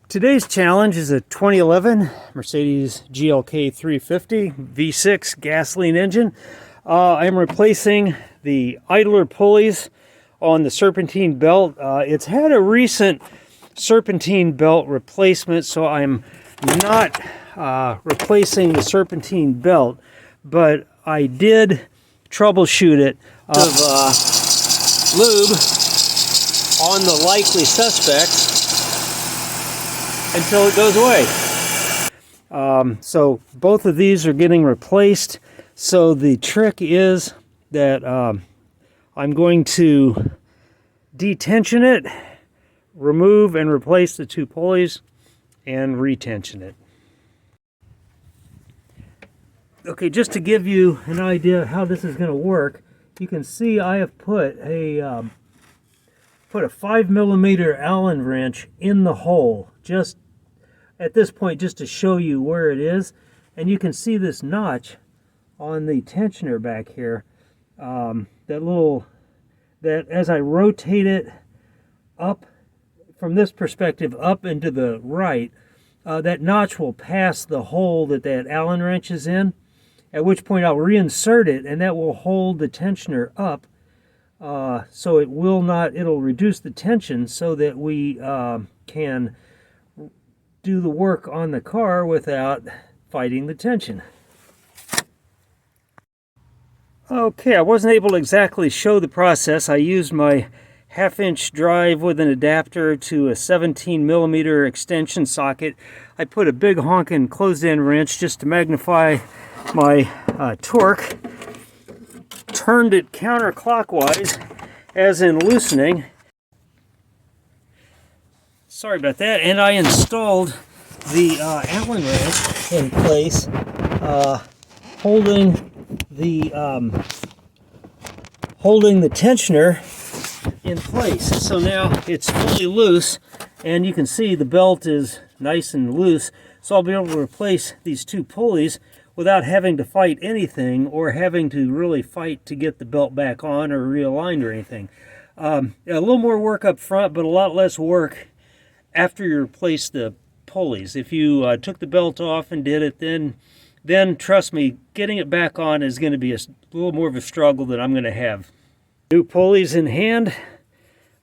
Today's challenge is a 2011 Mercedes GLK350 V6 gasoline engine. I'm replacing the idler pulleys on the serpentine belt. It's had a recent serpentine belt replacement, so I'm not replacing the serpentine belt, but I did troubleshoot it of lube on the likely suspects until it goes away. So both of these are getting replaced. So the trick is that I'm going to detension it, remove and replace the two pulleys, and retension it. Okay, just to give you an idea of how this is going to work, you can see I have put a 5mm Allen wrench in the hole, just at this point, just to show you where it is. And you can see this notch on the tensioner back here. That as I rotate it up from this perspective up and to the right, that notch will pass the hole that Allen wrench is in, at which point I'll reinsert it, and that will hold the tensioner up. So it'll reduce the tension so that we can do the work on the car without fighting the tension. Okay, I wasn't able to exactly show the process. I used my 1/2-inch drive with an adapter to a 17mm extension socket. I put a big honking closed-end wrench just to magnify my torque, turned it counterclockwise, as in loosening. Sorry about that. And I installed the Allen wrench in place, holding the tensioner in place. So now it's fully loose, and you can see the belt is nice and loose. So I'll be able to replace these two pulleys without having to fight anything or having to really fight to get the belt back on or realigned or anything. A little more work up front, but a lot less work after you replace the pulleys. If you took the belt off and did it, then trust me, getting it back on is going to be a little more of a struggle than I'm going to have. New pulleys in hand.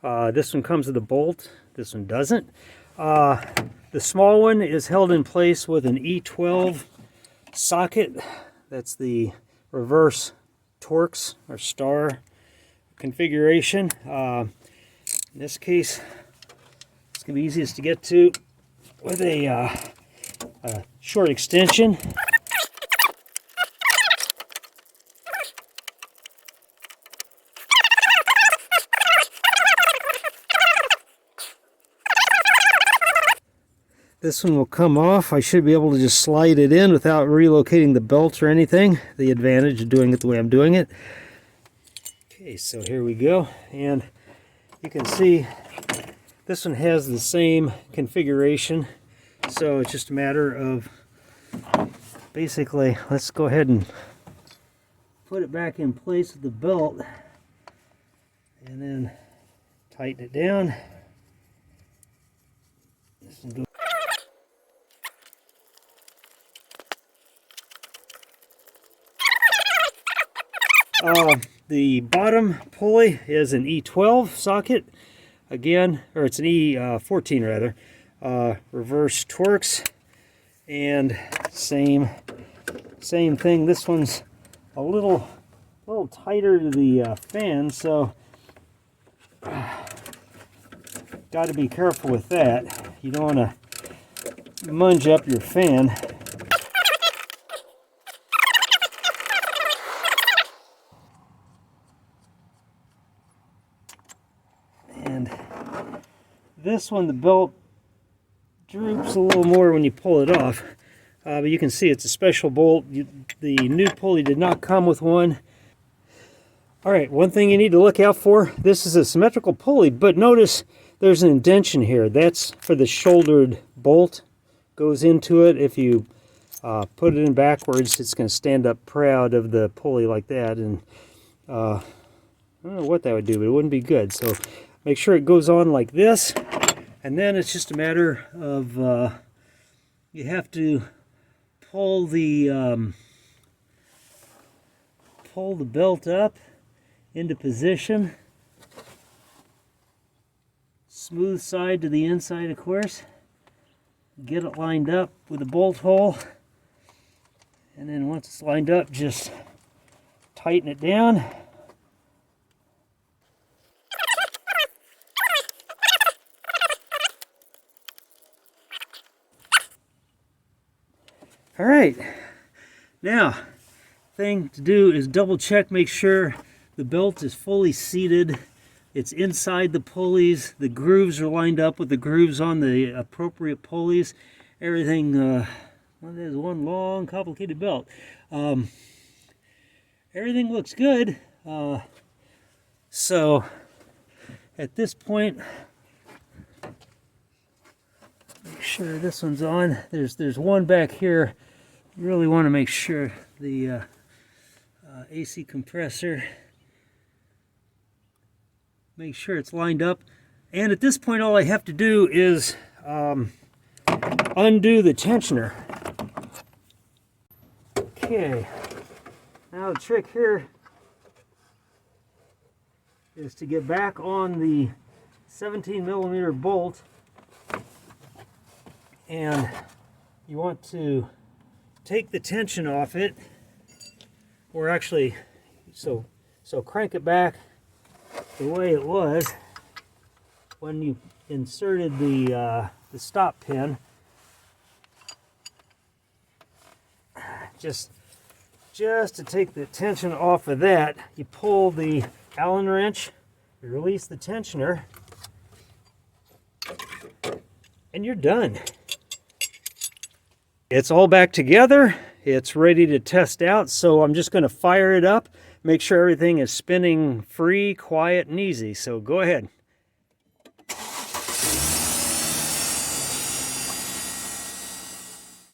This one comes with a bolt. This one doesn't. The small one is held in place with an E12 socket. That's the reverse Torx or star configuration. In this case, it's going to be easiest to get to with a short extension. This one will come off. I should be able to just slide it in without relocating the belt or anything. The advantage of doing it the way I'm doing it. Okay, so here we go. And you can see this one has the same configuration. So it's just a matter of basically, let's go ahead and put it back in place with the belt and then tighten it down. This one goes. The bottom pulley is an E12 socket, again, or it's an E14 rather, reverse Torx, and same thing. This one's a little tighter to the fan, so got to be careful with that. You don't want to munge up your fan. And this one, the belt droops a little more when you pull it off, but you can see it's a special bolt. The new pulley did not come with one. Alright, one thing you need to look out for, this is a symmetrical pulley, but notice there's an indentation here. That's for the shouldered bolt. Goes into it. If you put it in backwards, it's going to stand up proud of the pulley like that, and I don't know what that would do, but it wouldn't be good. So make sure it goes on like this, And then it's just a matter of you have to pull the belt up into position. Smooth side to the inside, of course. Get it lined up with a bolt hole. And then once it's lined up, just tighten it down. All right, now thing to do is double check, make sure the belt is fully seated. It's inside the pulleys. The grooves are lined up with the grooves on the appropriate pulleys. Everything, well, there's one long, complicated belt. Everything looks good. So at this point, make sure this one's on. There's one back here. You really want to make sure the AC compressor, make sure it's lined up. And at this point, all I have to do is undo the tensioner. Okay, now the trick here is to get back on the 17mm bolt, and you want to take the tension off it, or actually, so crank it back the way it was when you inserted the stop pin. Just to take the tension off of that, you pull the Allen wrench, you release the tensioner, and you're done. It's all back together. It's ready to test out, so I'm just going to fire it up, make sure everything is spinning free, quiet, and easy. So go ahead.